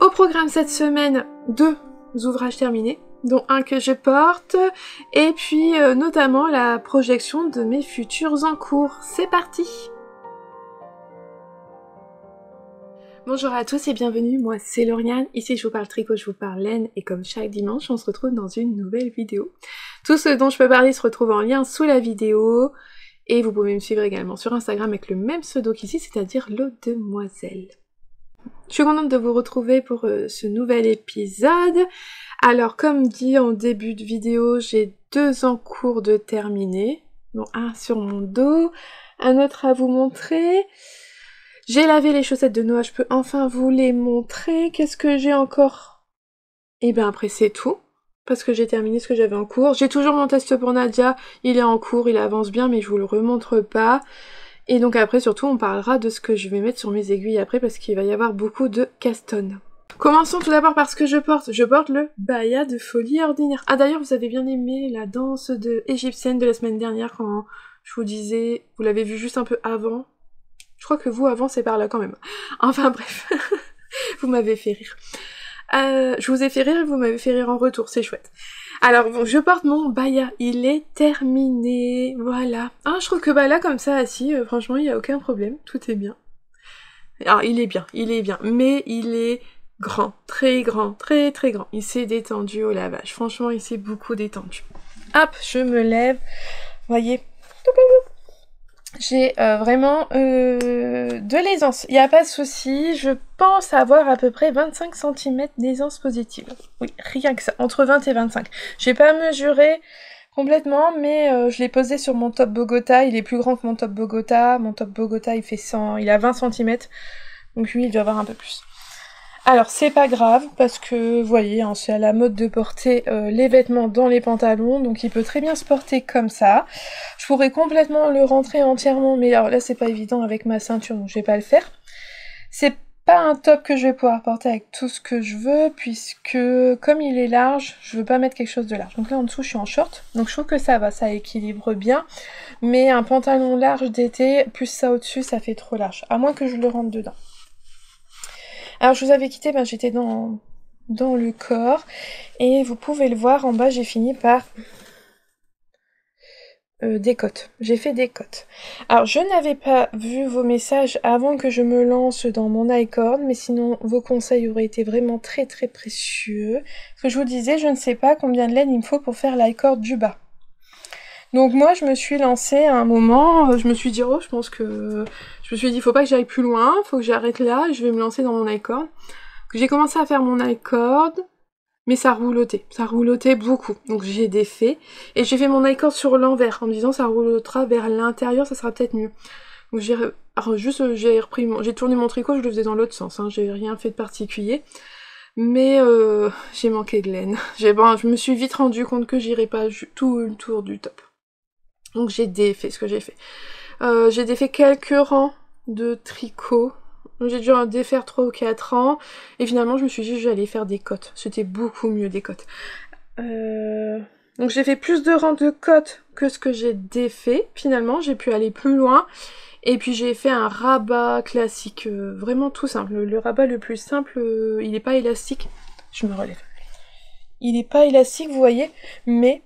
Au programme cette semaine, 2 ouvrages terminés, dont un que je porte, et puis notamment la projection de mes futurs en cours. C'est parti! Bonjour à tous et bienvenue, moi c'est Lauriane, ici je vous parle tricot, je vous parle laine, et comme chaque dimanche, on se retrouve dans une nouvelle vidéo. Tout ce dont je peux parler se retrouve en lien sous la vidéo, et vous pouvez me suivre également sur Instagram avec le même pseudo qu'ici, c'est-à-dire l'Audemoiselle. Je suis contente de vous retrouver pour ce nouvel épisode. Alors comme dit en début de vidéo, j'ai 2 en cours de terminer, dont un sur mon dos, un autre à vous montrer. J'ai lavé les chaussettes de Noah, je peux enfin vous les montrer. Qu'est-ce que j'ai encore? Et bien après c'est tout, parce que j'ai terminé ce que j'avais en cours. J'ai toujours mon test pour Nadia, il est en cours, il avance bien, mais je vous le remontre pas. Et donc après surtout on parlera de ce que je vais mettre sur mes aiguilles après, parce qu'il va y avoir beaucoup de castones. Commençons tout d'abord par ce que je porte. Je porte le Baya de Folie Ordinaire. Ah d'ailleurs vous avez bien aimé la danse égyptienne de la semaine dernière quand je vous disais, vous l'avez vu juste un peu avant. Je crois que vous avant c'est par là quand même. Enfin bref, vous m'avez fait rire. Je vous ai fait rire et vous m'avez fait rire en retour, c'est chouette. Alors bon, je porte mon Baya, il est terminé, voilà. Ah je trouve que bah là comme ça assis, franchement il n'y a aucun problème, tout est bien. Alors il est bien, mais il est grand, très grand. Il s'est détendu au lavage, franchement il s'est beaucoup détendu. Hop, je me lève, voyez. J'ai vraiment de l'aisance, il n'y a pas de souci, je pense avoir à peu près 25 cm d'aisance positive. Oui, rien que ça, entre 20 et 25. J'ai pas mesuré complètement, mais je l'ai posé sur mon top Bogota, il est plus grand que mon top Bogota. Mon top Bogota il fait 100, il a 20 cm, donc lui il doit avoir un peu plus. Alors c'est pas grave, parce que vous voyez, hein, c'est à la mode de porter les vêtements dans les pantalons, donc il peut très bien se porter comme ça. Je pourrais complètement le rentrer entièrement, mais alors là c'est pas évident avec ma ceinture, donc je vais pas le faire. C'est pas un top que je vais pouvoir porter avec tout ce que je veux, puisque comme il est large, je veux pas mettre quelque chose de large. Donc là en dessous je suis en short, donc je trouve que ça va, ça équilibre bien, mais un pantalon large d'été, plus ça au-dessus, ça fait trop large, à moins que je le rentre dedans. Alors je vous avais quitté, ben, j'étais dans le corps, et vous pouvez le voir, en bas j'ai fini par des cotes. J'ai fait des cotes. Alors je n'avais pas vu vos messages avant que je me lance dans mon iCord, mais sinon vos conseils auraient été vraiment très précieux. Parce que je vous disais, je ne sais pas combien de laine il me faut pour faire l'iCord du bas. Donc moi je me suis lancée à un moment, je me suis dit oh je pense que... Je me suis dit faut pas que j'aille plus loin, faut que j'arrête là, je vais me lancer dans mon iCord. J'ai commencé à faire mon iCord, mais ça roulotait beaucoup. Donc j'ai défait, et j'ai fait mon iCord sur l'envers, en me disant ça roulotera vers l'intérieur, ça sera peut-être mieux. Donc j'ai tourné mon tricot, je le faisais dans l'autre sens, hein, j'ai rien fait de particulier. Mais j'ai manqué de laine. Je me suis vite rendu compte que j'irais pas tout le tour du top. Donc j'ai défait ce que j'ai fait. J'ai défait quelques rangs de tricot. J'ai dû en défaire 3 ou 4 rangs. Et finalement, je me suis dit que j'allais faire des cotes. C'était beaucoup mieux des cotes. Donc j'ai fait plus de rangs de cotes que ce que j'ai défait. Finalement, j'ai pu aller plus loin. Et puis j'ai fait un rabat classique. Vraiment tout simple. Le rabat le plus simple, il n'est pas élastique. Je me relève. Il n'est pas élastique, vous voyez. Mais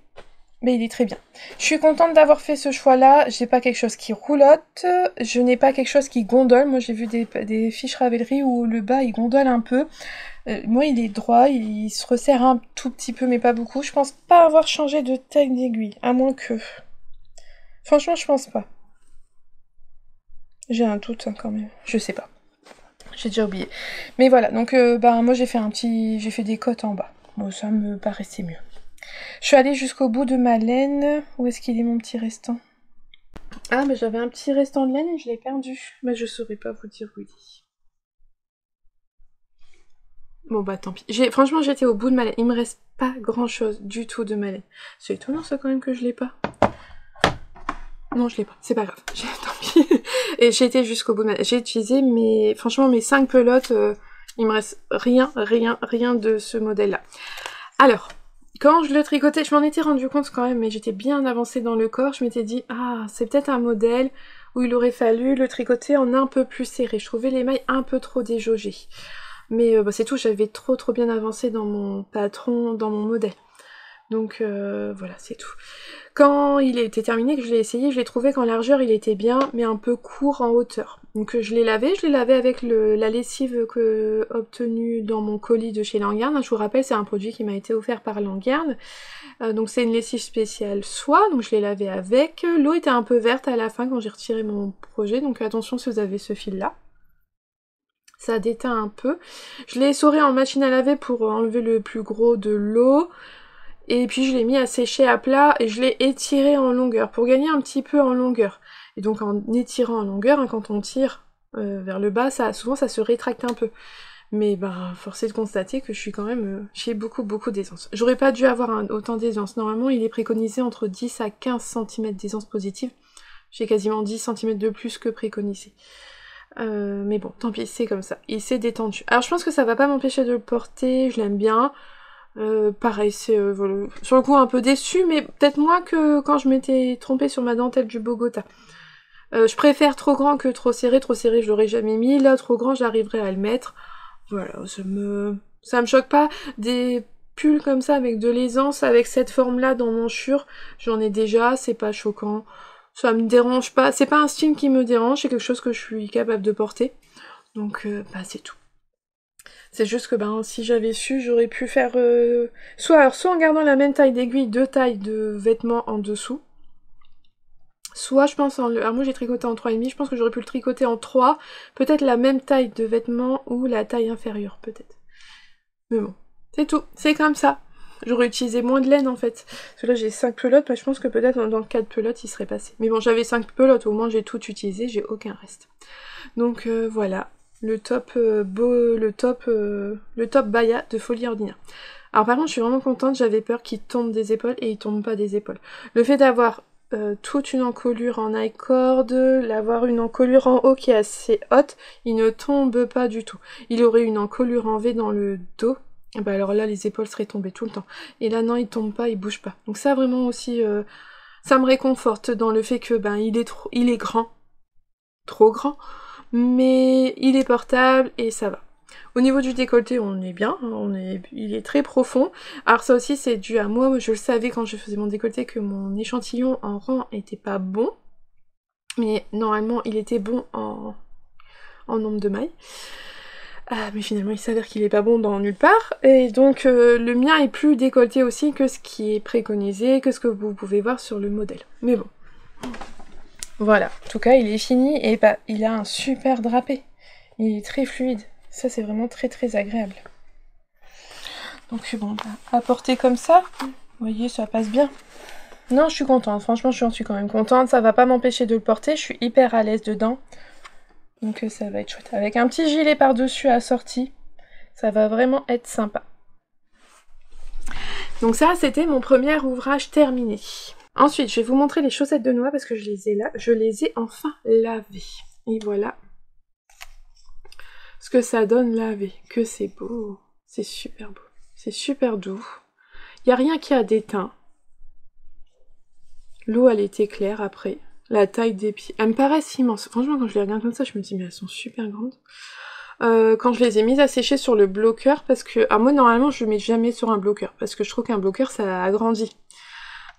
il est très bien. Je suis contente d'avoir fait ce choix-là. J'ai pas quelque chose qui roulotte. Je n'ai pas quelque chose qui gondole. Moi, j'ai vu des fiches Ravelry où le bas, il gondole un peu. Moi, il est droit. Il se resserre un tout petit peu, mais pas beaucoup. Je pense pas avoir changé de taille d'aiguille. À moins que... Franchement, je pense pas. J'ai un doute, hein, quand même. Je sais pas. J'ai déjà oublié. Mais voilà. Donc, moi, j'ai fait des cotes en bas. Bon, ça me paraissait mieux. Je suis allée jusqu'au bout de ma laine. Où est-ce qu'il est mon petit restant? Ah, mais j'avais un petit restant de laine et je l'ai perdu. Mais je saurais pas vous dire où il est. Bon bah tant pis. Franchement, j'étais au bout de ma laine. Il me reste pas grand-chose du tout de ma laine. C'est étonnant ça quand même que je l'ai pas. Non, je l'ai pas. C'est pas grave. Tant pis. Et j'ai été jusqu'au bout de ma laine. J'ai utilisé franchement mes 5 pelotes. Il me reste rien de ce modèle-là. Alors... Quand je le tricotais, je m'en étais rendu compte quand même, mais j'étais bien avancée dans le corps, je m'étais dit, ah, c'est peut-être un modèle où il aurait fallu le tricoter en un peu plus serré. Je trouvais les mailles un peu trop déjaugées. Mais bah, c'est tout, j'avais trop bien avancé dans mon patron, dans mon modèle. Donc voilà, c'est tout. Quand il était terminé, que je l'ai essayé, je l'ai trouvé qu'en largeur il était bien, mais un peu court en hauteur. Donc je l'ai lavé avec la lessive que obtenue dans mon colis de chez Langarn. Je vous rappelle, c'est un produit qui m'a été offert par Langarn. Donc c'est une lessive spéciale soie, donc je l'ai lavé avec. L'eau était un peu verte à la fin quand j'ai retiré mon projet, donc attention si vous avez ce fil-là. Ça déteint un peu. Je l'ai essoré en machine à laver pour enlever le plus gros de l'eau. Et puis je l'ai mis à sécher à plat et je l'ai étiré en longueur pour gagner un petit peu en longueur. Et donc en étirant en longueur, hein, quand on tire vers le bas, souvent ça se rétracte un peu. Mais ben, force est de constater que je suis quand même chez beaucoup d'aisance. J'aurais pas dû avoir autant d'aisance. Normalement, il est préconisé entre 10 à 15 cm d'aisance positive. J'ai quasiment 10 cm de plus que préconisé. Mais bon, tant pis, c'est comme ça. Il s'est détendu. Alors je pense que ça va pas m'empêcher de le porter, je l'aime bien. Pareil, c'est voilà, sur le coup un peu déçu, mais peut-être moins que quand je m'étais trompée sur ma dentelle du Bogota. Je préfère trop grand que trop serré je l'aurais jamais mis, là trop grand j'arriverai à le mettre. Voilà, ça me choque pas. Des pulls comme ça avec de l'aisance, avec cette forme-là dans mon chure, j'en ai déjà, c'est pas choquant. Ça me dérange pas, c'est pas un style qui me dérange, c'est quelque chose que je suis capable de porter. Donc bah c'est tout. C'est juste que ben si j'avais su, j'aurais pu faire soit en gardant la même taille d'aiguille, 2 tailles de vêtements en dessous. Soit je pense alors moi j'ai tricoté en 3,5, je pense que j'aurais pu le tricoter en 3, peut-être la même taille de vêtements ou la taille inférieure peut-être. Mais bon, c'est tout, c'est comme ça. J'aurais utilisé moins de laine en fait. Parce que là j'ai 5 pelotes, bah, je pense que peut-être dans 4 pelotes il serait passé. Mais bon, j'avais 5 pelotes, au moins j'ai tout utilisé, j'ai aucun reste. Donc voilà. Le top Baya de Folie Ordinaire. Alors par contre je suis vraiment contente, j'avais peur qu'il tombe des épaules et il tombe pas des épaules. Le fait d'avoir toute une encolure en I-cord, l'avoir une encolure en haut qui est assez haute, il ne tombe pas du tout. Il aurait une encolure en V dans le dos, et bah alors là les épaules seraient tombées tout le temps. Et là non, il tombe pas, il bouge pas. Donc ça vraiment aussi, ça me réconforte dans le fait que ben il est grand, trop grand, mais il est portable et ça va. Au niveau du décolleté, on est bien, il est très profond. Alors ça aussi c'est dû à moi, je le savais quand je faisais mon décolleté que mon échantillon en rang était pas bon. Mais normalement il était bon en nombre de mailles. Mais finalement il s'avère qu'il est pas bon dans nulle part. Et donc le mien est plus décolleté aussi que ce qui est préconisé, que ce que vous pouvez voir sur le modèle. Mais bon. Voilà, en tout cas il est fini et bah, il a un super drapé. Il est très fluide. Ça c'est vraiment très agréable. Donc bon, bah, à porter comme ça, vous voyez ça passe bien. Non, je suis contente, franchement j'en suis quand même contente. Ça va pas m'empêcher de le porter, je suis hyper à l'aise dedans. Donc ça va être chouette. Avec un petit gilet par-dessus assorti, ça va vraiment être sympa. Donc ça c'était mon premier ouvrage terminé. Ensuite, je vais vous montrer les chaussettes de Noah parce que je les ai enfin lavées. Et voilà ce que ça donne lavé. Que c'est beau. C'est super beau. C'est super doux. Il n'y a rien qui a déteint. L'eau, elle était claire après. La taille des pieds. Elles me paraissent immenses. Franchement, quand je les regarde comme ça, je me dis, mais elles sont super grandes. Quand je les ai mises à sécher sur le bloqueur, parce que... moi, normalement, je ne mets jamais sur un bloqueur. Parce que je trouve qu'un bloqueur, ça agrandit.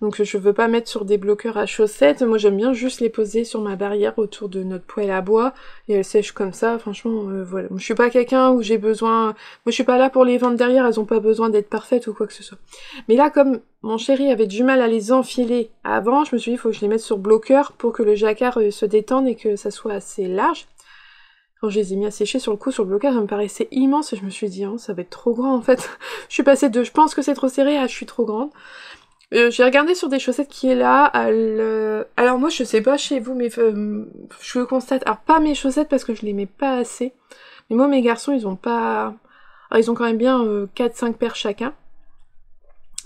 Donc je veux pas mettre sur des bloqueurs à chaussettes, moi j'aime bien juste les poser sur ma barrière autour de notre poêle à bois, et elles sèchent comme ça, franchement, voilà. Moi, je suis pas quelqu'un où j'ai besoin... Moi je suis pas là pour les vendre derrière, elles ont pas besoin d'être parfaites ou quoi que ce soit. Mais là, comme mon chéri avait du mal à les enfiler avant, je me suis dit, il faut que je les mette sur bloqueur pour que le jacquard se détende et que ça soit assez large. Quand je les ai mis à sécher sur le coup, sur le blocage, ça me paraissait immense, et je me suis dit, oh, ça va être trop grand en fait. Je suis passée de je pense que c'est trop serré à je suis trop grande. J'ai regardé sur des chaussettes qui est là, alors moi je sais pas chez vous, mais je le constate, alors pas mes chaussettes parce que je les mets pas assez, mais moi mes garçons ils ont pas, alors, ils ont quand même bien 4-5 paires chacun,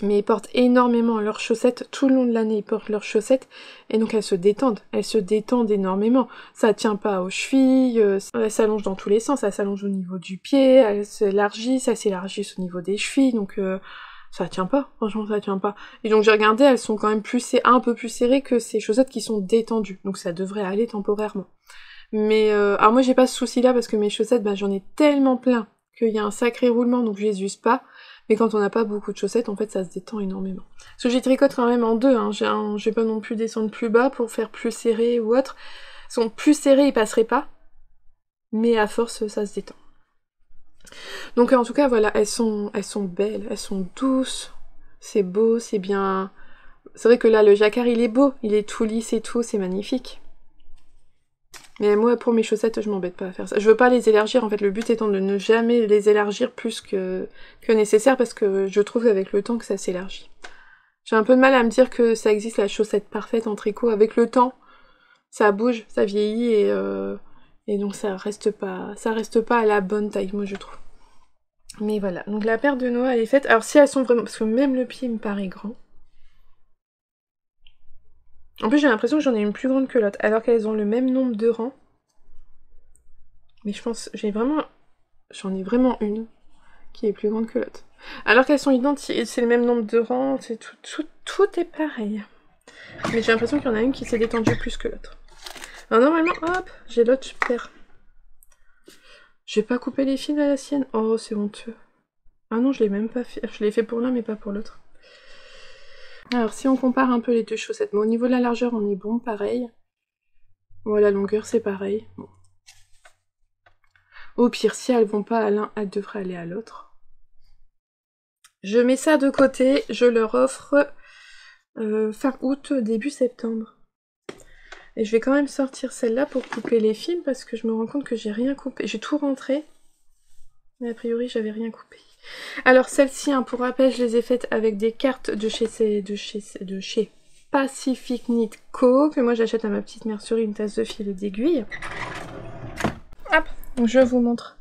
mais ils portent énormément leurs chaussettes, tout le long de l'année ils portent leurs chaussettes, et donc elles se détendent énormément, ça tient pas aux chevilles, elles s'allongent dans tous les sens, elles s'allongent au niveau du pied, elles s'élargissent au niveau des chevilles, donc... ça tient pas, franchement ça tient pas. Et donc j'ai regardé, elles sont quand même un peu plus serrées que ces chaussettes qui sont détendues. Donc ça devrait aller temporairement. Mais alors moi j'ai pas ce souci là parce que mes chaussettes, bah, j'en ai tellement plein qu'il y a un sacré roulement, donc je les use pas. Mais quand on n'a pas beaucoup de chaussettes, en fait, ça se détend énormément. Parce que j'ai tricote quand même en deux, hein. Je vais pas non plus descendre plus bas pour faire plus serré ou autre. Ils sont plus serrés, ils passeraient pas. Mais à force, ça se détend. Donc en tout cas, voilà, elles sont belles, elles sont douces. C'est beau, c'est bien... C'est vrai que là, le jacquard, il est beau. Il est tout lisse et tout, c'est magnifique. Mais moi, pour mes chaussettes, je m'embête pas à faire ça. Je veux pas les élargir, en fait, le but étant de ne jamais les élargir plus que nécessaire, parce que je trouve avec le temps que ça s'élargit. J'ai un peu de mal à me dire que ça existe la chaussette parfaite en tricot. Avec le temps, ça bouge, ça vieillit, et donc ça reste pas à la bonne taille, moi je trouve. Mais voilà, donc la paire de Noah, elle est faite. Alors si elles sont vraiment... Parce que même le pied me paraît grand. En plus, j'ai l'impression que j'en ai une plus grande que l'autre, alors qu'elles ont le même nombre de rangs. Mais je pense, j'en ai vraiment une qui est plus grande que l'autre. Alors qu'elles sont identiques, c'est le même nombre de rangs, c'est tout est pareil. Mais j'ai l'impression qu'il y en a une qui s'est détendue plus que l'autre. Alors normalement, hop, j'ai l'autre paire. J'ai pas coupé les fils à la sienne. Oh, c'est honteux. Ah non, je l'ai même pas fait. Je l'ai fait pour l'un, mais pas pour l'autre. Alors, si on compare un peu les deux chaussettes, bon, au niveau de la largeur, on est bon, pareil. Bon, la longueur, c'est pareil. Bon. Au pire, si elles vont pas à l'un, elles devraient aller à l'autre. Je mets ça de côté, je leur offre fin août, début septembre. Et je vais quand même sortir celle-là pour couper les fils, parce que je me rends compte que j'ai rien coupé. J'ai tout rentré, mais a priori, j'avais rien coupé. Alors celle-ci, hein, pour rappel, je les ai faites avec des cartes de chez Pacific Knit Co, que moi j'achète à ma petite mercerie, une tasse de fil et d'aiguille. Hop, donc je vous montre.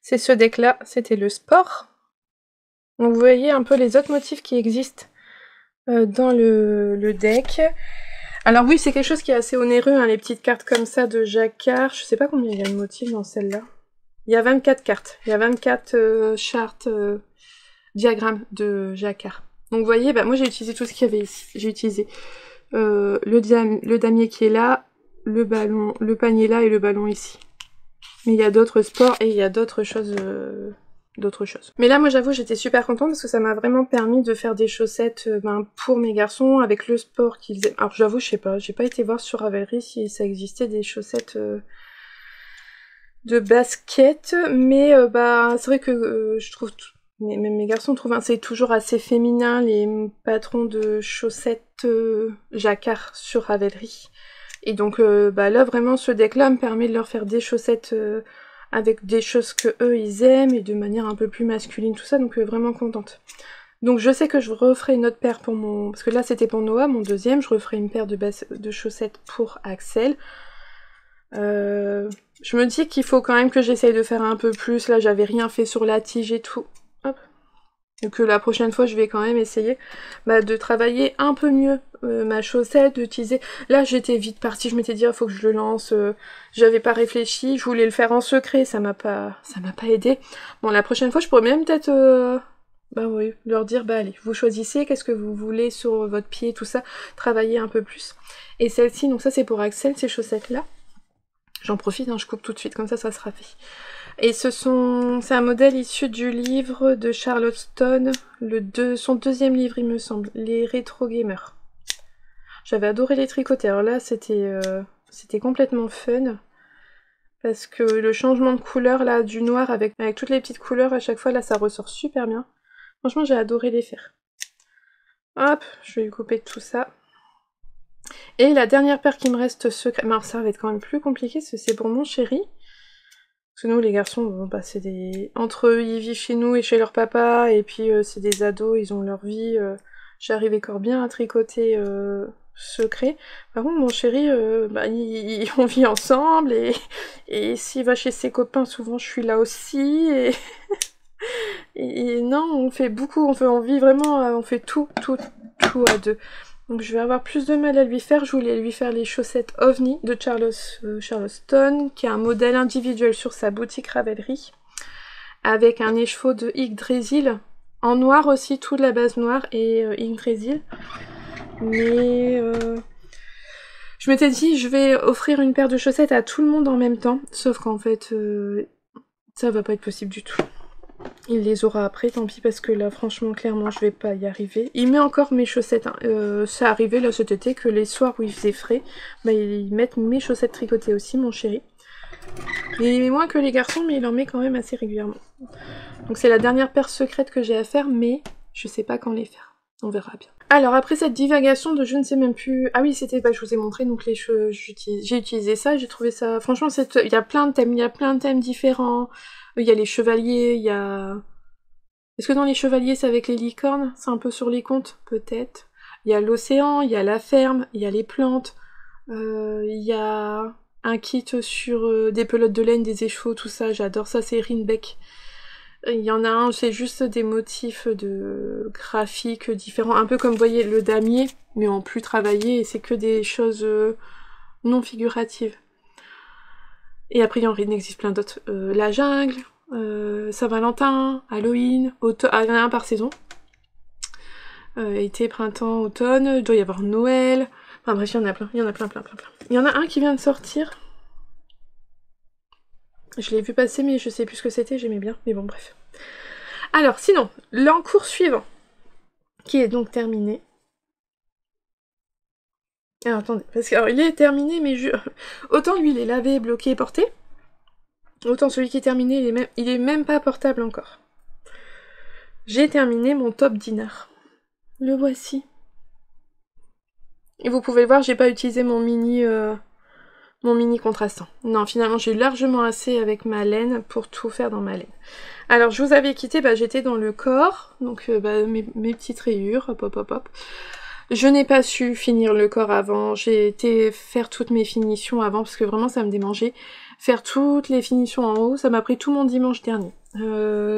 C'est ce deck-là, c'était le sport. Donc vous voyez un peu les autres motifs qui existent dans le deck. Alors oui, c'est quelque chose qui est assez onéreux, hein, les petites cartes comme ça de jacquard. Je sais pas combien il y a de motifs dans celle-là. Il y a 24 cartes, il y a 24 chartes, diagrammes de jacquard. Donc vous voyez, bah, moi j'ai utilisé tout ce qu'il y avait ici. J'ai utilisé le damier qui est là, le ballon, le panier là et le ballon ici. Mais il y a d'autres sports et il y a d'autres choses. Mais là, moi j'avoue, j'étais super contente parce que ça m'a vraiment permis de faire des chaussettes pour mes garçons avec le sport qu'ils aiment. Alors j'avoue, je sais pas, j'ai pas été voir sur Ravelry si ça existait des chaussettes... de basket, mais c'est vrai que je trouve, même mes garçons trouvent, c'est toujours assez féminin les patrons de chaussettes jacquard sur Ravelry. Et donc là vraiment ce deck là me permet de leur faire des chaussettes avec des choses que eux ils aiment et de manière un peu plus masculine, tout ça, donc vraiment contente. Donc je sais que je referai une autre paire pour mon... Parce que là c'était pour Noah, mon deuxième, je referai une paire de chaussettes pour Axel. Je me dis qu'il faut quand même que j'essaye de faire un peu plus. Là, j'avais rien fait sur la tige et tout. Hop. Et que la prochaine fois, je vais quand même essayer de travailler un peu mieux ma chaussette, d'utiliser... Là, j'étais vite partie, je m'étais dit, il faut que je le lance. J'avais pas réfléchi, je voulais le faire en secret, ça m'a pas aidé. Bon, la prochaine fois, je pourrais même peut-être... oui, leur dire, allez, vous choisissez, qu'est-ce que vous voulez sur votre pied, tout ça. Travailler un peu plus. Et celle-ci, donc ça, c'est pour Axel, ces chaussettes-là. J'en profite, hein, je coupe tout de suite, comme ça sera fait. Et c'est un modèle issu du livre de Charlotte Stone, son deuxième livre, il me semble, Les Rétro Gamers. J'avais adoré les tricoter, alors là, c'était complètement fun, parce que le changement de couleur, là, du noir, avec toutes les petites couleurs, à chaque fois, là, ça ressort super bien. Franchement, j'ai adoré les faire. Hop, je vais lui couper tout ça. Et la dernière paire qui me reste secrète, mais alors ça va être quand même plus compliqué, parce que c'est pour mon chéri. Parce que nous, les garçons, c'est des... Entre eux, ils vivent chez nous et chez leur papa, et puis c'est des ados, ils ont leur vie. J'arrive encore bien à tricoter secret. Par contre, mon chéri, on vit ensemble, et s'il va chez ses copains, souvent je suis là aussi, et non, on fait beaucoup, on vit vraiment, on fait tout à deux. Donc je vais avoir plus de mal à lui faire. Je voulais lui faire les chaussettes OVNI de Charlotte Stone, qui est un modèle individuel sur sa boutique Ravelry, avec un écheveau de Yggdrasil, en noir aussi, toute la base noire, et Yggdrasil. Mais je m'étais dit, je vais offrir une paire de chaussettes à tout le monde en même temps, sauf qu'en fait, ça va pas être possible du tout. Il les aura après, tant pis, parce que là, franchement, clairement, je vais pas y arriver. Il met encore mes chaussettes. Hein. Ça arrivait là cet été que les soirs où il faisait frais, bah, ils mettent mes chaussettes tricotées aussi, mon chéri. Il met moins que les garçons, mais il en met quand même assez régulièrement. Donc c'est la dernière paire secrète que j'ai à faire, mais je sais pas quand les faire. On verra bien. Alors après cette divagation de je ne sais même plus... Ah oui, c'était... Bah, je vous ai montré, donc les cheveux, j'ai utilisé ça, j'ai trouvé ça... Franchement, il y a plein de thèmes différents. Il y a les chevaliers, il y a... Est-ce que dans les chevaliers, c'est avec les licornes? C'est un peu sur les contes? Peut-être. Il y a l'océan, il y a la ferme, il y a les plantes, il y a un kit sur des pelotes de laine, des écheveaux, tout ça, j'adore ça, c'est Rinbeck. Il y en a un, c'est juste des motifs de graphiques différents, un peu comme vous voyez le damier, mais en plus travaillé, et c'est que des choses non figuratives. Et après, il en existe plein d'autres. La jungle, Saint-Valentin, Halloween, automne, il y en a un par saison. Été, printemps, automne, il doit y avoir Noël. Enfin bref, il y en a plein, il y en a plein. Il y en a un qui vient de sortir. Je l'ai vu passer, mais je sais plus ce que c'était, j'aimais bien, mais bon, bref. Alors, sinon, l'encours suivant, qui est donc terminé. Alors, attendez, parce que alors, il est terminé, mais autant lui, il est lavé, bloqué, porté, autant celui qui est terminé, il est même pas portable encore. J'ai terminé mon top dinner. Le voici. Et vous pouvez le voir, j'ai pas utilisé mon mini contrastant. Non, finalement, j'ai largement assez avec ma laine pour tout faire dans ma laine. Alors, je vous avais quitté, j'étais dans le corps, donc mes petites rayures, hop. Je n'ai pas su finir le corps avant, j'ai été faire toutes mes finitions avant, parce que vraiment, ça me démangeait. Faire toutes les finitions en haut, ça m'a pris tout mon dimanche dernier.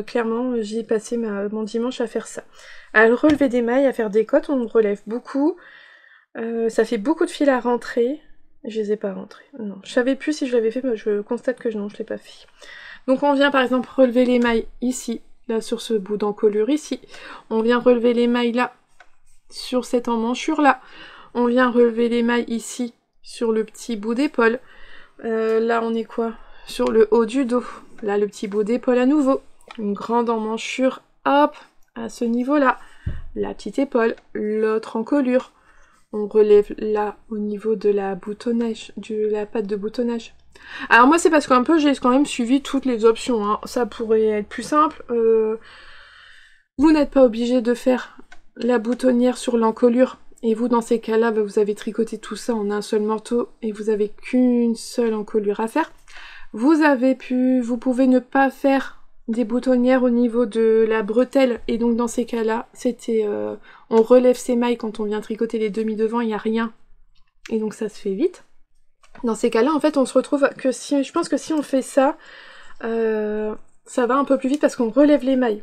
Clairement, j'ai passé mon dimanche à faire ça. À relever des mailles, à faire des cottes, on relève beaucoup. Ça fait beaucoup de fils à rentrer. Je les ai pas rentrés. Non, je savais plus si je l'avais fait, mais je constate que non, je l'ai pas fait. Donc on vient par exemple relever les mailles ici, là sur ce bout d'encolure ici. On vient relever les mailles là, sur cette emmanchure là. On vient relever les mailles ici, sur le petit bout d'épaule. Là on est quoi? Sur le haut du dos. Là le petit bout d'épaule à nouveau. Une grande emmanchure, hop, à ce niveau-là. La petite épaule, l'autre encolure. On relève là au niveau de la boutonnage, de la patte de boutonnage. Alors moi c'est parce qu'un peu j'ai quand même suivi toutes les options, hein. Ça pourrait être plus simple. Vous n'êtes pas obligé de faire la boutonnière sur l'encolure. Et vous dans ces cas-là, vous avez tricoté tout ça en un seul morceau et vous avez qu'une seule encolure à faire. Vous pouvez ne pas faire des boutonnières au niveau de la bretelle, et donc dans ces cas-là, on relève ses mailles quand on vient tricoter les demi devant, il n'y a rien, et donc ça se fait vite. Dans ces cas-là, en fait, on se retrouve que je pense que si on fait ça, ça va un peu plus vite parce qu'on relève les mailles.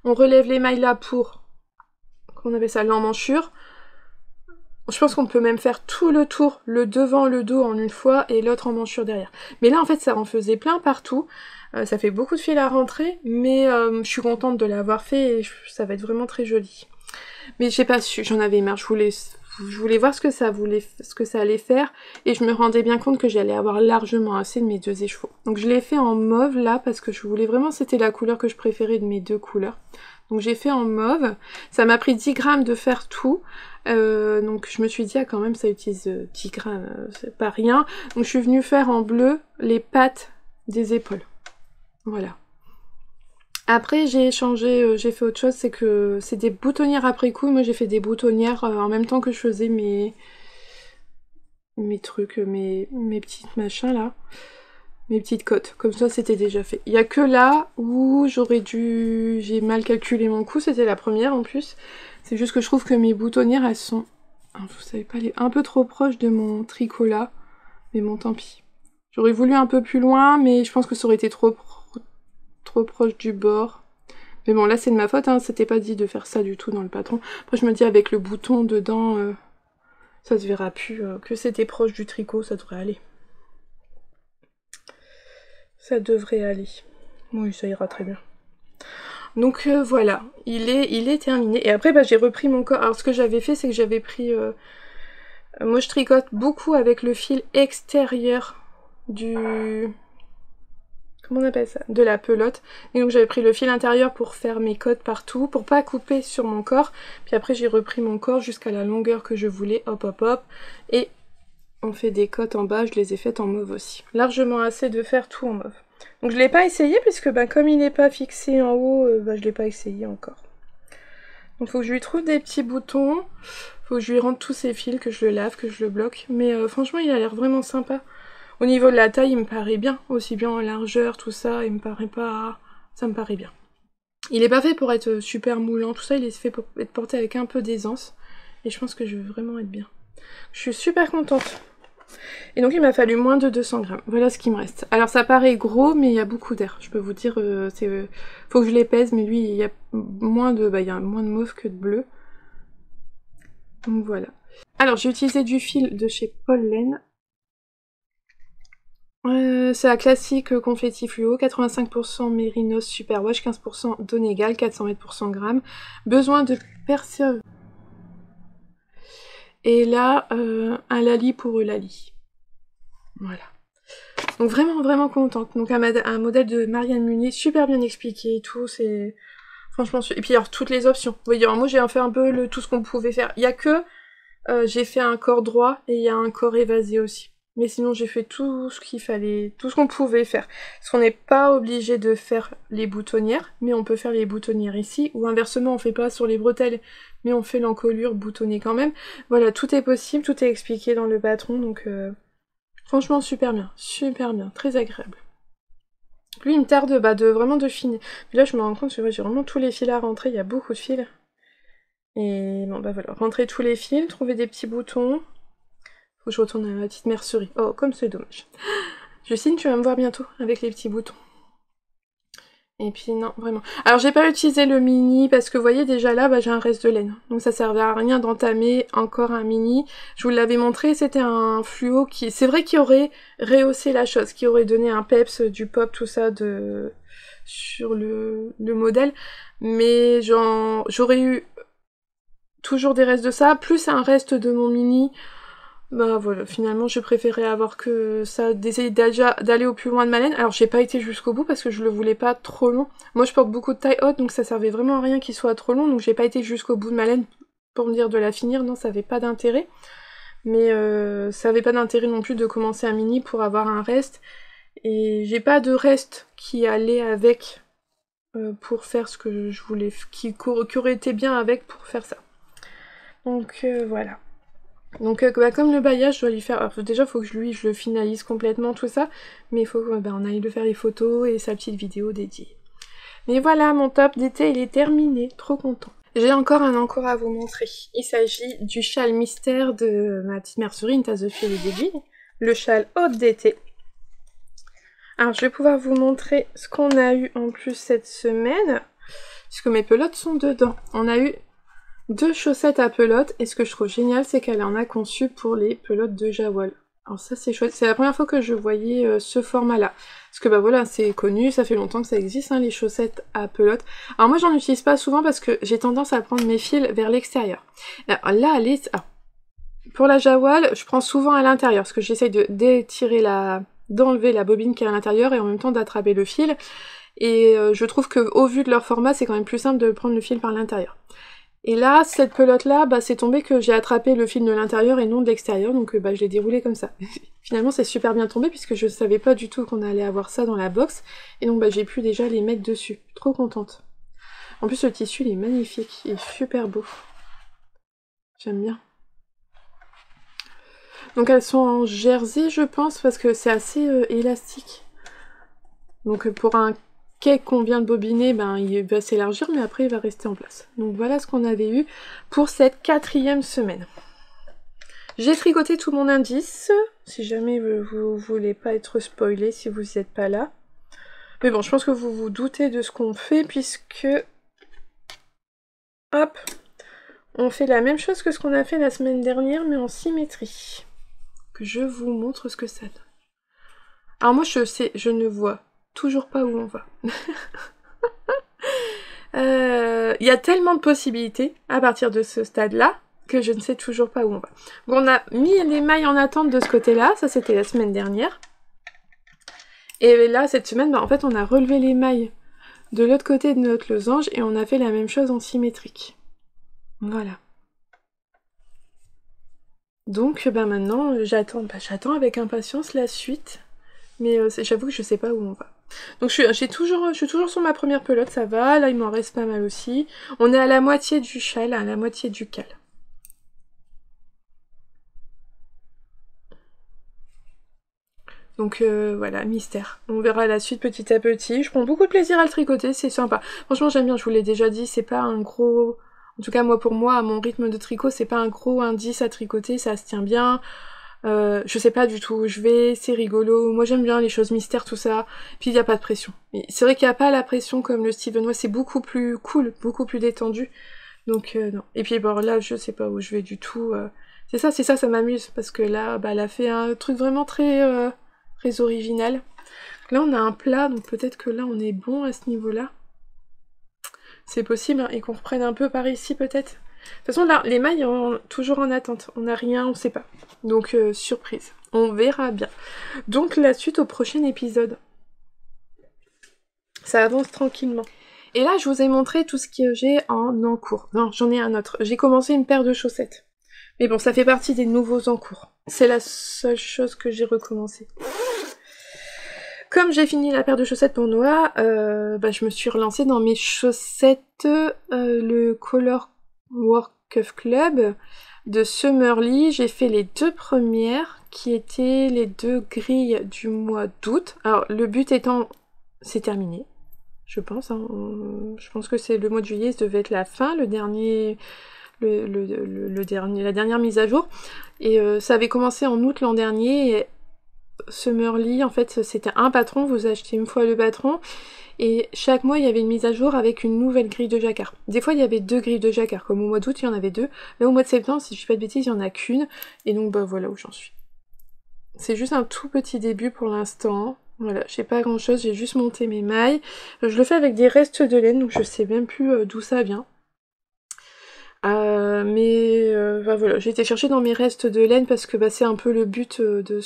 On relève les mailles là pour, qu'on appelle ça, l'emmanchure. Je pense qu'on peut même faire tout le tour, le devant, le dos en une fois et l'autre emmanchure derrière. Mais là, en fait, ça en faisait plein partout. Ça fait beaucoup de fils à rentrer, mais je suis contente de l'avoir fait et ça va être vraiment très joli. Mais j'ai pas su, j'en avais marre, je voulais voir ce que ça allait faire, et je me rendais bien compte que j'allais avoir largement assez de mes deux écheveaux. Donc je l'ai fait en mauve là, parce que je voulais vraiment, c'était la couleur que je préférais de mes deux couleurs. Donc j'ai fait en mauve, ça m'a pris 10 grammes de faire tout, donc je me suis dit, ah quand même ça utilise 10 grammes, c'est pas rien. Donc je suis venue faire en bleu les pattes des épaules. Voilà. Après j'ai changé, j'ai fait autre chose, c'est que c'est des boutonnières après coup. Moi j'ai fait des boutonnières en même temps que je faisais mes trucs, mes petites machins là, mes petites cottes. Comme ça c'était déjà fait. Il y a que là où j'ai mal calculé mon coup, c'était la première en plus. C'est juste que je trouve que mes boutonnières elles sont, vous savez pas, un peu trop proches de mon tricot là, mais bon tant pis. J'aurais voulu un peu plus loin, mais je pense que ça aurait été trop proche du bord. Mais bon, là c'est de ma faute, hein, c'était pas dit de faire ça du tout dans le patron. Après je me dis avec le bouton dedans, ça se verra plus, que c'était proche du tricot, ça devrait aller. Ça devrait aller. Oui, ça ira très bien. Donc voilà, il est terminé. Et après j'ai repris mon corps. Alors ce que j'avais fait, c'est que j'avais pris... moi je tricote beaucoup avec le fil extérieur du comment on appelle ça, de la pelote. Et donc j'avais pris le fil intérieur pour faire mes cottes partout, pour pas couper sur mon corps. Puis après j'ai repris mon corps jusqu'à la longueur que je voulais, hop hop hop. Et on fait des cottes en bas, je les ai faites en mauve aussi. Largement assez de faire tout en mauve. Donc je l'ai pas essayé puisque comme il n'est pas fixé en haut, je l'ai pas essayé encore. Donc faut que je lui trouve des petits boutons, faut que je lui rende tous ces fils, que je le lave, que je le bloque. Mais franchement il a l'air vraiment sympa. Au niveau de la taille il me paraît bien, aussi bien en largeur, tout ça, il me paraît pas... ça me paraît bien. Il est pas fait pour être super moulant, tout ça, il est fait pour être porté avec un peu d'aisance. Et je pense que je vais vraiment être bien. Je suis super contente. Et donc il m'a fallu moins de 200 grammes. Voilà ce qui me reste. Alors ça paraît gros, mais il y a beaucoup d'air. Je peux vous dire, faut que je les pèse, mais lui, il y a moins de mauve que de bleu. Donc voilà. Alors j'ai utilisé du fil de chez Pollen. C'est la classique confetti fluo, 85% mérinos superwash, 15% Donegal, 400 mètres pour 100 grammes. Besoin de persévérance. Et là, un Lali pour Lali. Voilà. Donc vraiment contente. Donc un modèle de Marianne Munier, super bien expliqué et tout, c'est... Franchement, et puis alors toutes les options. Vous voyez, alors moi j'ai fait un peu tout ce qu'on pouvait faire. Il y a que... j'ai fait un corps droit et il y a un corps évasé aussi. Mais sinon j'ai fait tout ce qu'il fallait, tout ce qu'on pouvait faire. Parce qu'on n'est pas obligé de faire les boutonnières, mais on peut faire les boutonnières ici, ou inversement on fait pas sur les bretelles, mais on fait l'encolure boutonnée quand même. Voilà, tout est possible, tout est expliqué dans le patron, donc franchement super bien, très agréable. Lui il me tarde vraiment de finir. Puis là je me rends compte que j'ai vraiment tous les fils à rentrer, il y a beaucoup de fils. Et bon voilà, rentrer tous les fils, trouver des petits boutons. Faut que je retourne à ma petite mercerie. Oh, comme c'est dommage. Justine, tu vas me voir bientôt avec les petits boutons. Et puis non, vraiment. Alors j'ai pas utilisé le mini parce que vous voyez déjà là, j'ai un reste de laine. Donc ça servait à rien d'entamer encore un mini. Je vous l'avais montré, c'était un fluo qui... C'est vrai qu'il aurait rehaussé la chose, qui aurait donné un peps, du pop, tout ça sur le modèle. Mais j'aurais eu toujours des restes de ça, plus un reste de mon mini... Bah voilà, finalement je préférais avoir que ça, d'essayer déjà d'aller au plus loin de ma laine. Alors j'ai pas été jusqu'au bout parce que je le voulais pas trop long. Moi je porte beaucoup de taille haute donc ça servait vraiment à rien qu'il soit trop long, donc j'ai pas été jusqu'au bout de ma laine pour me dire de la finir, non ça avait pas d'intérêt. Mais ça avait pas d'intérêt non plus de commencer un mini pour avoir un reste. Et j'ai pas de reste qui allait avec pour faire ce que je voulais, qui aurait été bien avec pour faire ça. Donc voilà. Donc comme le bailliage, je dois lui faire... Alors déjà, il faut que je le finalise complètement, tout ça. Mais il faut qu'on aille lui faire les photos et sa petite vidéo dédiée. Mais voilà, mon top d'été, il est terminé. Trop content. J'ai encore un encore à vous montrer. Il s'agit du châle mystère de ma petite mercerie, une tasse de fil et d'aiguille. Le châle haute d'été. Alors, je vais pouvoir vous montrer ce qu'on a eu en plus cette semaine. Puisque mes pelotes sont dedans. On a eu... 2 chaussettes à pelote, et ce que je trouve génial, c'est qu'elle en a conçu pour les pelotes de Jawal. Alors ça c'est chouette, c'est la première fois que je voyais ce format-là. Parce que voilà, c'est connu, ça fait longtemps que ça existe, les chaussettes à pelote. Alors moi j'en utilise pas souvent parce que j'ai tendance à prendre mes fils vers l'extérieur. Alors là, pour la Jawal, je prends souvent à l'intérieur, parce que j'essaye d'enlever la bobine qui est à l'intérieur, et en même temps d'attraper le fil. Et je trouve que au vu de leur format, c'est quand même plus simple de prendre le fil par l'intérieur. Et là, cette pelote-là, c'est tombé que j'ai attrapé le fil de l'intérieur et non de l'extérieur, donc je l'ai déroulé comme ça. Finalement, c'est super bien tombé puisque je savais pas du tout qu'on allait avoir ça dans la box, et donc j'ai pu déjà les mettre dessus. Trop contente. En plus, le tissu, il est magnifique, il est super beau. J'aime bien. Donc elles sont en jersey, je pense, parce que c'est assez élastique. Donc pour un cake qu'on vient de bobiner, il va s'élargir, mais après il va rester en place. Donc voilà ce qu'on avait eu pour cette 4e semaine. J'ai tricoté tout mon indice, si jamais vous voulez pas être spoilé si vous n'êtes pas là. Mais bon, je pense que vous vous doutez de ce qu'on fait, puisque... Hop, on fait la même chose que ce qu'on a fait la semaine dernière, mais en symétrie. Que je vous montre ce que ça donne. Alors moi je ne vois toujours pas où on va. Il y a tellement de possibilités à partir de ce stade-là que je ne sais toujours pas où on va. Bon, on a mis les mailles en attente de ce côté-là, ça c'était la semaine dernière. Et là, cette semaine, bah, en fait, on a relevé les mailles de l'autre côté de notre losange et on a fait la même chose en symétrique. Voilà. Donc, bah maintenant, j'attends avec impatience la suite. Mais j'avoue que je sais pas où on va. Donc je suis toujours sur ma première pelote, ça va. Là, il m'en reste pas mal aussi. On est à la moitié du châle, à la moitié du cal. Donc voilà, mystère. On verra la suite petit à petit. Je prends beaucoup de plaisir à le tricoter, c'est sympa. Franchement, j'aime bien, je vous l'ai déjà dit, c'est pas un gros... En tout cas, moi, pour moi, à mon rythme de tricot, c'est pas un gros indice à tricoter, ça se tient bien. Je sais pas du tout où je vais, c'est rigolo. Moi, j'aime bien les choses mystères, tout ça. Puis, il y a pas de pression. C'est vrai qu'il y a pas la pression comme le Steven West, c'est beaucoup plus cool, beaucoup plus détendu. Donc, non. Et puis, bon, là, je sais pas où je vais du tout. C'est ça m'amuse, parce que là, bah, elle a fait un truc vraiment très original. Là, on a un plat, donc peut-être que là, on est bon à ce niveau-là. C'est possible, hein, et qu'on reprenne un peu par ici, peut-être. De toute façon, là, les mailles, toujours en attente. On n'a rien, on sait pas. Donc, surprise. On verra bien. Donc, la suite au prochain épisode. Ça avance tranquillement. Et là, je vous ai montré tout ce que j'ai en encours. Non, j'en ai un autre. J'ai commencé une paire de chaussettes. Mais bon, ça fait partie des nouveaux encours. C'est la seule chose que j'ai recommencé. Comme j'ai fini la paire de chaussettes pour Noah, bah, je me suis relancée dans mes chaussettes, le Color Work Club de Summerly. J'ai fait les 2 premières, qui étaient les 2 grilles du mois d'août. Alors, le but étant, c'est terminé, je pense. Hein. Je pense que c'est le mois de juillet, ça devait être la fin, la dernière mise à jour. Et ça avait commencé en août l'an dernier, et Summerly, en fait, c'était un patron, vous achetez une fois le patron, et chaque mois, il y avait une mise à jour avec une nouvelle grille de jacquard. Des fois, il y avait 2 grilles de jacquard, comme au mois d'août, il y en avait 2. Là, au mois de septembre, si je dis pas de bêtises, il y en a qu'une, et donc, bah, voilà où j'en suis. C'est juste un tout petit début pour l'instant. Voilà, j'ai pas grand chose, j'ai juste monté mes mailles. Je le fais avec des restes de laine, donc je sais même plus d'où ça vient. Bah voilà, j'ai été chercher dans mes restes de laine parce que bah, c'est un peu le but de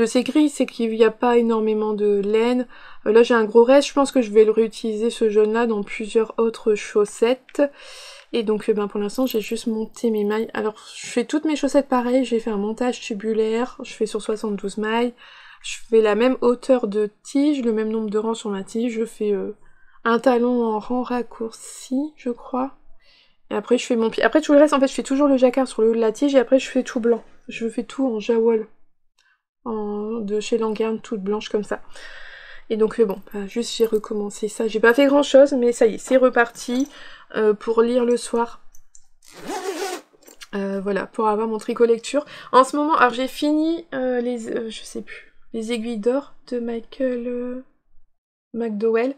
ces grilles, c'est qu'il n'y a pas énormément de laine. Là j'ai un gros reste, je pense que je vais le réutiliser ce jaune-là dans plusieurs autres chaussettes. Et donc ben, pour l'instant j'ai juste monté mes mailles. Alors je fais toutes mes chaussettes pareilles, j'ai fait un montage tubulaire, je fais sur 72 mailles. Je fais la même hauteur de tige, le même nombre de rangs sur ma tige, je fais un talon en rang raccourci, je crois. Et après je fais mon pied. Après tout le reste, en fait je fais toujours le jacquard sur le haut de la tige et après je fais tout blanc. Je fais tout en jawol. De chez Langarn, toute blanche comme ça. Et donc bon, bah, juste j'ai recommencé ça. J'ai pas fait grand chose, mais ça y est, c'est reparti pour lire le soir. Voilà, pour avoir mon tricot lecture. En ce moment, alors j'ai fini je sais plus, les aiguilles d'or de Michael McDowell.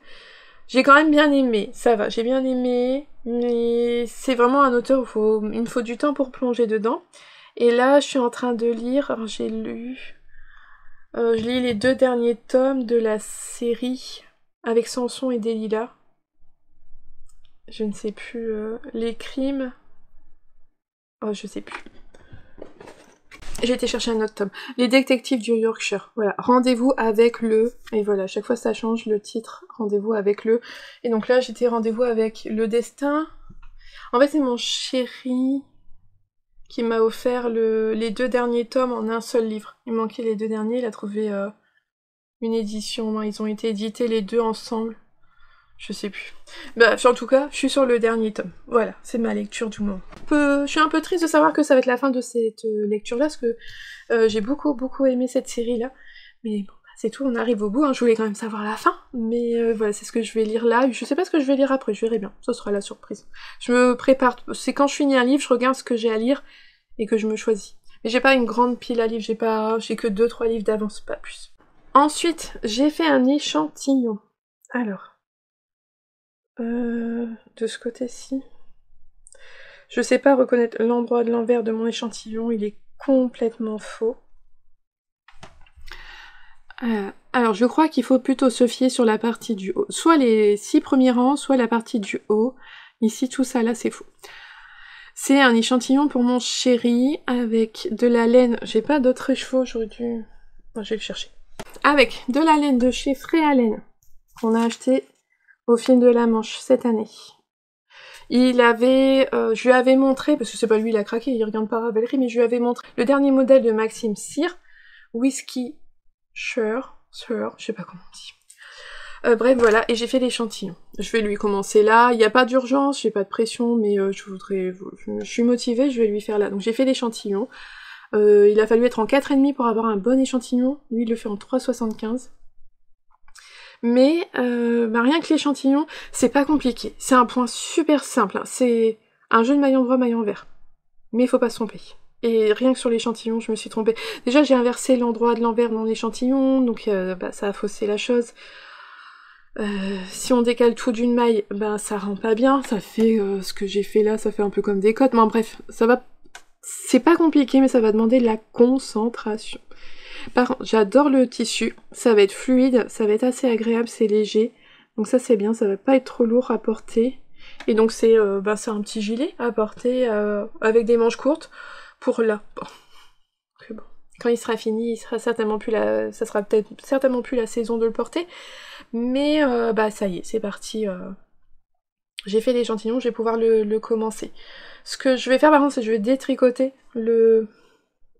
J'ai quand même bien aimé, ça va, j'ai bien aimé, mais c'est vraiment un auteur où il me faut du temps pour plonger dedans. Et là, je suis en train de lire, alors j'ai lu... je lis les 2 derniers tomes de la série avec Samson et Delilah. Je ne sais plus. Les crimes. Oh, je sais plus. J'ai été chercher un autre tome. Les détectives du Yorkshire. Voilà. Rendez-vous avec le. Et voilà, à chaque fois ça change le titre. Rendez-vous avec le. Et donc là, j'étais rendez-vous avec le destin. En fait, c'est mon chéri qui m'a offert les 2 derniers tomes en un seul livre. Il manquait les 2 derniers, il a trouvé une édition, ils ont été édités les 2 ensemble. Je sais plus. Bah, en tout cas, je suis sur le dernier tome. Voilà, c'est ma lecture du moment. Je suis un peu triste de savoir que ça va être la fin de cette lecture-là, parce que j'ai beaucoup aimé cette série-là. Mais bon, bah, c'est tout, on arrive au bout, hein. Je voulais quand même savoir la fin. Mais voilà, c'est ce que je vais lire là. Je sais pas ce que je vais lire après, je verrai bien. Ça sera la surprise. Je me prépare, c'est quand je finis un livre, je regarde ce que j'ai à lire, et que je me choisis. Mais j'ai pas une grande pile à livres, j'ai que 2-3 livres d'avance, pas plus. Ensuite, j'ai fait un échantillon. Alors... de ce côté-ci. Je sais pas reconnaître l'endroit de l'envers de mon échantillon, il est complètement faux. Alors je crois qu'il faut plutôt se fier sur la partie du haut. Soit les 6 premiers rangs, soit la partie du haut. Ici, tout ça là, c'est faux. C'est un échantillon pour mon chéri avec de la laine. J'ai pas d'autres chevaux, j'aurais dû... Non, je vais le chercher. avec de la laine de chez Fréalaine qu'on a acheté au fil de la Manche cette année. Je lui avais montré, parce que c'est pas lui, il a craqué, il regarde pas Ravelry, mais je lui avais montré le dernier modèle de Maxime Cyr, Whisky Sure, je sais pas comment on dit. Bref, voilà, et j'ai fait l'échantillon. Je vais lui commencer là, il n'y a pas d'urgence, j'ai pas de pression, mais je suis motivée, je vais lui faire là. Donc j'ai fait l'échantillon. Il a fallu être en 4,5 pour avoir un bon échantillon. Lui, il le fait en 3,75. Mais rien que l'échantillon, c'est pas compliqué. C'est un point super simple. Hein. C'est un jeu de maillon droit, maillon vert. Mais il faut pas se tromper. Et rien que sur l'échantillon, je me suis trompée. Déjà, j'ai inversé l'endroit de l'envers dans l'échantillon, donc ça a faussé la chose. Si on décale tout d'une maille, ça rend pas bien. Ça fait ce que j'ai fait là, ça fait un peu comme des côtes. Mais bref, ça va. C'est pas compliqué, mais ça va demander de la concentration. Par contre, j'adore le tissu, ça va être fluide, ça va être assez agréable, c'est léger, donc ça c'est bien, ça va pas être trop lourd à porter. Et donc c'est un petit gilet à porter avec des manches courtes pour là. Bon. Quand il sera fini, ça sera peut-être certainement plus la saison de le porter, mais ça y est, c'est parti. J'ai fait l'échantillon, je vais pouvoir le commencer. Ce que je vais faire par contre, c'est que je vais détricoter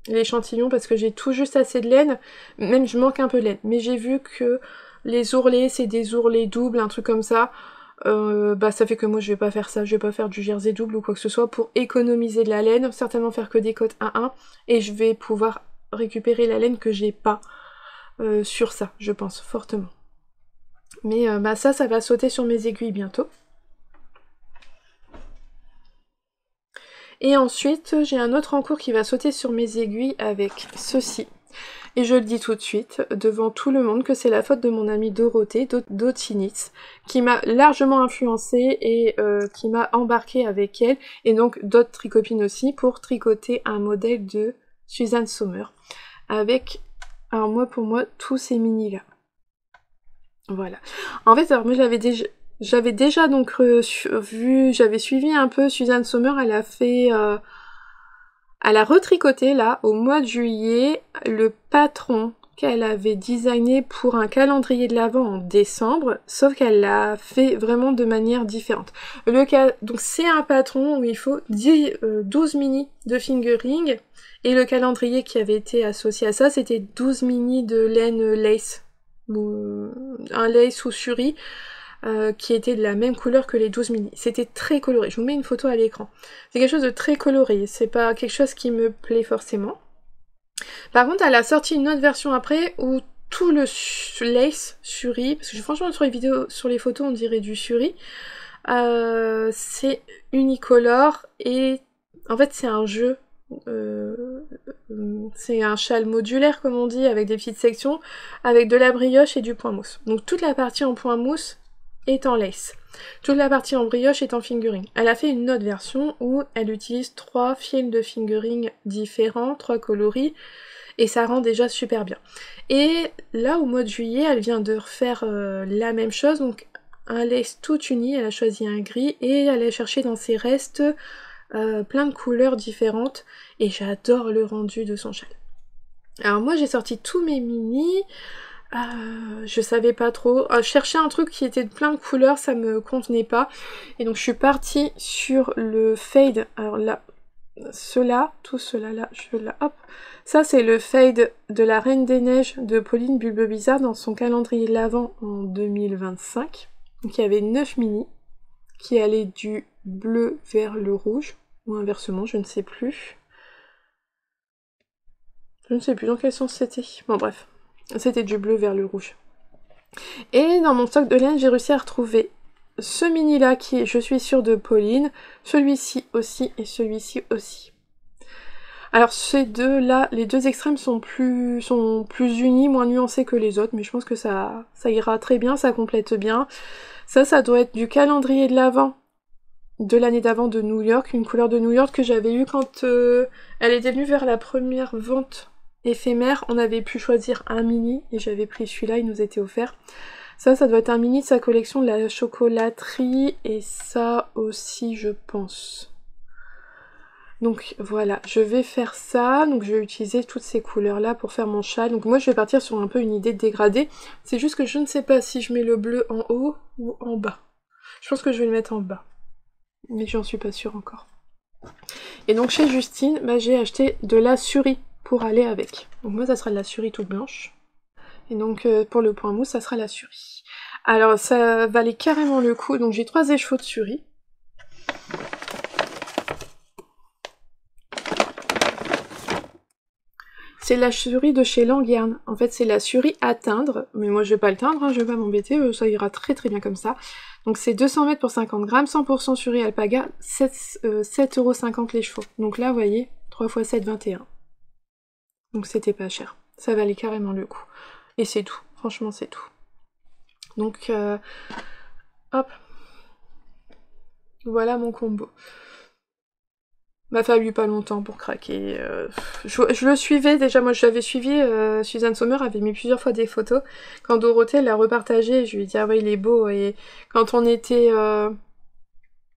l'échantillon parce que j'ai tout juste assez de laine, même je manque un peu de laine, mais j'ai vu que les ourlets, c'est des ourlets doubles, un truc comme ça, ça fait que moi je vais pas faire ça, je vais pas faire du jersey double ou quoi que ce soit pour économiser de la laine, certainement faire que des côtes 1-1, et je vais pouvoir récupérer la laine que j'ai pas sur ça, je pense fortement. Mais ça va sauter sur mes aiguilles bientôt. Et ensuite, j'ai un autre en cours qui va sauter sur mes aiguilles avec ceci. Et je le dis tout de suite, devant tout le monde, que c'est la faute de mon amie Dorothée, d'Otinitz, qui m'a largement influencée et qui m'a embarquée avec elle, et donc d'autres tricopines aussi, pour tricoter un modèle de Suzanne Sommer, avec, alors pour moi, tous ces mini-là. Voilà. En fait, alors moi j'avais déjà donc j'avais suivi un peu Suzanne Sommer, elle a retricoté là, au mois de juillet, le patron qu'elle avait designé pour un calendrier de l'Avent en décembre, sauf qu'elle l'a fait vraiment de manière différente. Donc c'est un patron où il faut 12 mini de fingering, et le calendrier qui avait été associé à ça, c'était 12 mini de laine lace, un lace ou suri, qui était de la même couleur que les 12 mini. C'était très coloré, je vous mets une photo à l'écran. C'est quelque chose de très coloré, c'est pas quelque chose qui me plaît forcément. Par contre, elle a sorti une autre version après où tout le lace suri, parce que franchement sur les vidéos, sur les photos on dirait du suri, c'est unicolore et en fait c'est un jeu, c'est un châle modulaire comme on dit, avec des petites sections, avec de la brioche et du point mousse. Donc toute la partie en point mousse est en lace. Toute la partie en brioche est en fingering. Elle a fait une autre version où elle utilise 3 films de fingering différents, 3 coloris, et ça rend déjà super bien. Et là, au mois de juillet, elle vient de refaire la même chose, donc un lace tout uni, elle a choisi un gris, et elle a cherché dans ses restes plein de couleurs différentes, et j'adore le rendu de son châle. Alors moi, j'ai sorti tous mes mini. Je savais pas trop. Je cherchais un truc qui était de plein de couleurs, ça me convenait pas. Et donc je suis partie sur le fade. Alors là, tout cela là, hop. Ça c'est le fade de la Reine des Neiges de Pauline Bulbe Bizarre dans son calendrier de l'Avent en 2025. Donc il y avait 9 mini qui allaient du bleu vers le rouge. Ou inversement, je ne sais plus. Je ne sais plus dans quel sens c'était. Bon bref. C'était du bleu vers le rouge. Et dans mon stock de laine, j'ai réussi à retrouver ce mini là qui est, je suis sûre, de Pauline, celui-ci aussi et celui-ci aussi. Alors ces deux là, les deux extrêmes sont plus unis, moins nuancés que les autres, mais je pense que ça ira très bien, ça complète bien. Ça doit être du calendrier de l'Avent de l'année d'avant de New York, une couleur de New York que j'avais eue quand elle était venue vers la première vente éphémère. On avait pu choisir un mini et j'avais pris celui-là, il nous était offert. Ça doit être un mini de sa collection de la chocolaterie, et ça aussi je pense. Donc voilà, je vais faire ça, donc je vais utiliser toutes ces couleurs là pour faire mon châle. Donc moi je vais partir sur un peu une idée de dégradé, c'est juste que je ne sais pas si je mets le bleu en haut ou en bas. Je pense que je vais le mettre en bas, mais j'en suis pas sûre encore. Et donc chez Justine, bah, j'ai acheté de la surie pour aller avec. Donc moi ça sera de la surie toute blanche. Et donc pour le point mousse, ça sera la surie. Alors ça valait carrément le coup, donc j'ai 3 écheveaux de surie. C'est la surie de chez Languerne. En fait, c'est la surie à teindre, mais moi je vais pas le teindre, hein, je vais pas m'embêter, ça ira très très bien comme ça. Donc c'est 200 mètres pour 50 grammes, 100% surie alpaga, 7,50€ les chevaux. Donc là, vous voyez, 3 x 7, 21. Donc c'était pas cher. Ça valait carrément le coup. Et c'est tout, franchement c'est tout. Donc, hop. Voilà mon combo. M'a fallu pas longtemps pour craquer. Je le suivais déjà, moi je l'avais suivi, Suzanne Sommer avait mis plusieurs fois des photos. Quand Dorothée l'a repartagé, je lui ai dit ah ouais il est beau, et quand on était à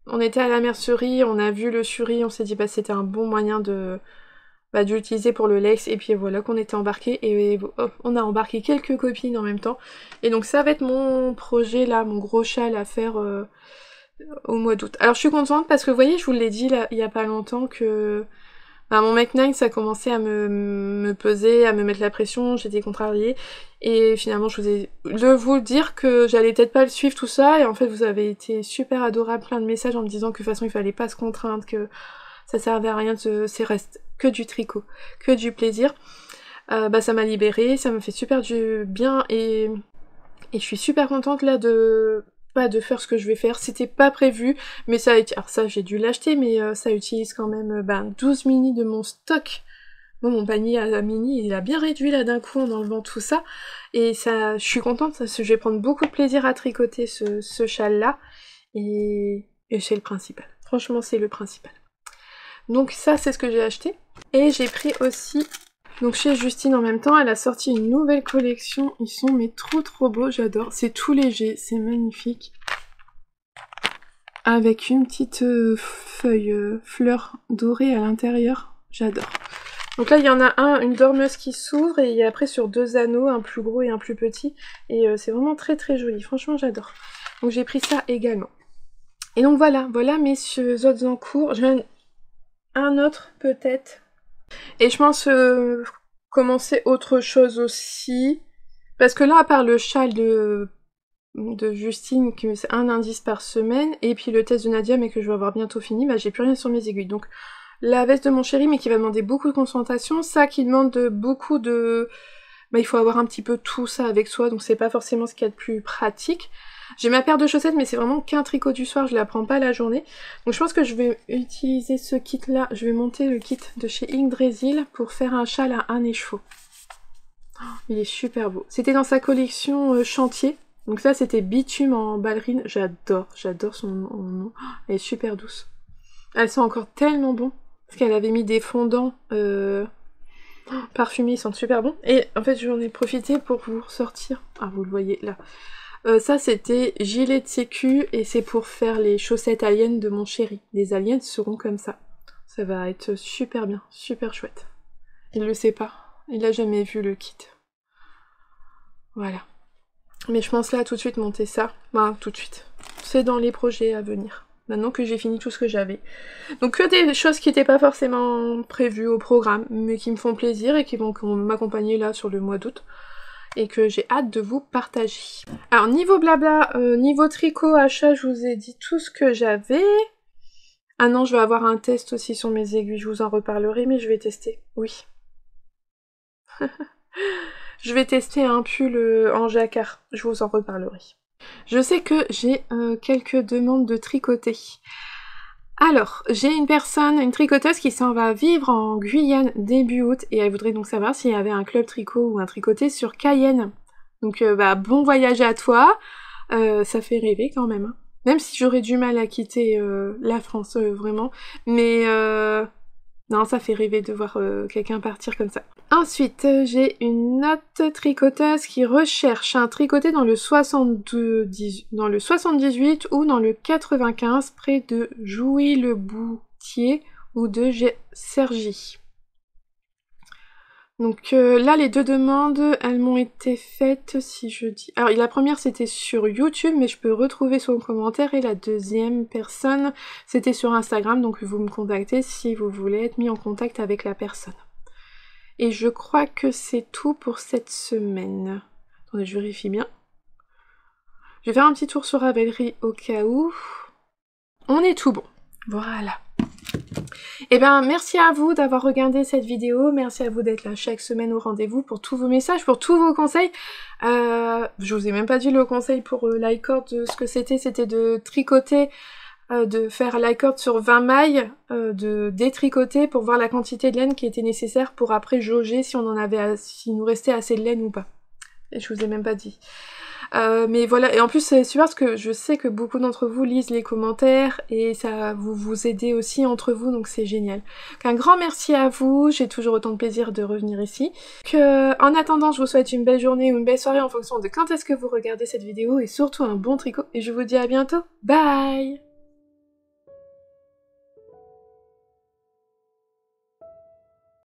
la mercerie, on a vu le suri, on s'est dit bah c'était un bon moyen de l'utiliser pour le Lex, et puis voilà qu'on était embarqués, et on a embarqué quelques copines en même temps. Et donc ça va être mon projet là, mon gros châle à faire au mois d'août. Alors je suis contente parce que vous voyez, je vous l'ai dit là, il y a pas longtemps que mon Mec 9 ça commençait à me peser, à me mettre la pression, j'étais contrariée, et finalement je vous ai de vous dire que j'allais peut-être pas le suivre tout ça, et en fait vous avez été super adorables, plein de messages en me disant que de toute façon il fallait pas se contraindre, que ça servait à rien, c'est reste que du tricot, que du plaisir. Ça m'a libérée, ça me fait super du bien, et je suis super contente là de faire ce que je vais faire. C'était pas prévu, mais ça a été... Alors ça j'ai dû l'acheter, mais ça utilise quand même 12 mini de mon stock. Bon, mon panier à mini, il a bien réduit là d'un coup en enlevant tout ça, et ça, je suis contente parce que je vais prendre beaucoup de plaisir à tricoter ce châle là, et c'est le principal. Franchement c'est le principal. Donc ça c'est ce que j'ai acheté, et j'ai pris aussi... Donc chez Justine en même temps, elle a sorti une nouvelle collection, ils sont mais trop beaux, j'adore. C'est tout léger, c'est magnifique. Avec une petite feuille fleur dorée à l'intérieur, j'adore. Donc là il y en a une dormeuse qui s'ouvre, et il y a après sur 2 anneaux, un plus gros et un plus petit. Et c'est vraiment très joli, franchement j'adore. Donc j'ai pris ça également. Et donc voilà mes autres en cours. J'en ai un autre peut-être. Et je pense commencer autre chose aussi. Parce que là, à part le châle de Justine, qui c'est un indice par semaine, et puis le test de Nadia, mais que je vais avoir bientôt fini, j'ai plus rien sur mes aiguilles. Donc la veste de mon chéri, mais qui va demander beaucoup de concentration, ça qui demande beaucoup de... il faut avoir un petit peu tout ça avec soi, donc c'est pas forcément ce qu'il y a de plus pratique. J'ai ma paire de chaussettes, mais c'est vraiment qu'un tricot du soir, je la prends pas la journée. Donc je pense que je vais utiliser ce kit là, je vais monter le kit de chez Yggdrasil pour faire un châle à un écheveau. Oh, il est super beau. C'était dans sa collection chantier, donc ça c'était bitume en ballerine, j'adore son nom, elle est super douce. Elles sont encore tellement bons, parce qu'elle avait mis des fondants parfumés, ils sentent super bons. Et en fait j'en ai profité pour vous ressortir, vous le voyez là. Ça c'était gilet de sécu, et c'est pour faire les chaussettes aliens de mon chéri. Les aliens seront comme ça. Ça va être super bien, super chouette. Il le sait pas, il a jamais vu le kit. Voilà. Mais je pense là tout de suite monter ça. Tout de suite. C'est dans les projets à venir. Maintenant que j'ai fini tout ce que j'avais. Donc que des choses qui n'étaient pas forcément prévues au programme, mais qui me font plaisir et qui vont m'accompagner là sur le mois d'août. Et que j'ai hâte de vous partager. Alors niveau blabla, niveau tricot, achat, je vous ai dit tout ce que j'avais. Ah non, je vais avoir un test aussi sur mes aiguilles, je vous en reparlerai, mais je vais tester, oui. Je vais tester un pull en jacquard, je vous en reparlerai. Je sais que j'ai quelques demandes de tricoter. Alors, j'ai une tricoteuse qui s'en va vivre en Guyane début août, et elle voudrait donc savoir s'il y avait un club tricot ou un tricoté sur Cayenne. Donc bon voyage à toi, ça fait rêver quand même. Hein. Même si j'aurais du mal à quitter la France, vraiment. Mais non, ça fait rêver de voir quelqu'un partir comme ça. Ensuite, j'ai une autre tricoteuse qui recherche un tricoté dans le 78 ou dans le 95, près de Jouy-le-Boutier, ou de Sergi. Donc là, les deux demandes, elles m'ont été faites, si je dis... Alors, la première, c'était sur YouTube, mais je peux retrouver son commentaire, et la deuxième personne, c'était sur Instagram, donc vous me contactez si vous voulez être mis en contact avec la personne. Et je crois que c'est tout pour cette semaine. Attendez, je vérifie bien. Je vais faire un petit tour sur Ravelry au cas où. On est tout bon. Voilà. Et bien, merci à vous d'avoir regardé cette vidéo, merci à vous d'être là chaque semaine au rendez-vous pour tous vos messages, pour tous vos conseils. Je vous ai même pas dit le conseil pour l'icord, ce que c'était de tricoter, de faire l'icord sur 20 mailles, de détricoter pour voir la quantité de laine qui était nécessaire pour après jauger si on en avait, s'il nous restait assez de laine ou pas. Et je vous ai même pas dit. Mais voilà, et en plus c'est super parce que je sais que beaucoup d'entre vous lisent les commentaires et ça vous aidez aussi entre vous, donc c'est génial. Donc un grand merci à vous, j'ai toujours autant de plaisir de revenir ici. En attendant, je vous souhaite une belle journée ou une belle soirée en fonction de quand est-ce que vous regardez cette vidéo et surtout un bon tricot et je vous dis à bientôt. Bye!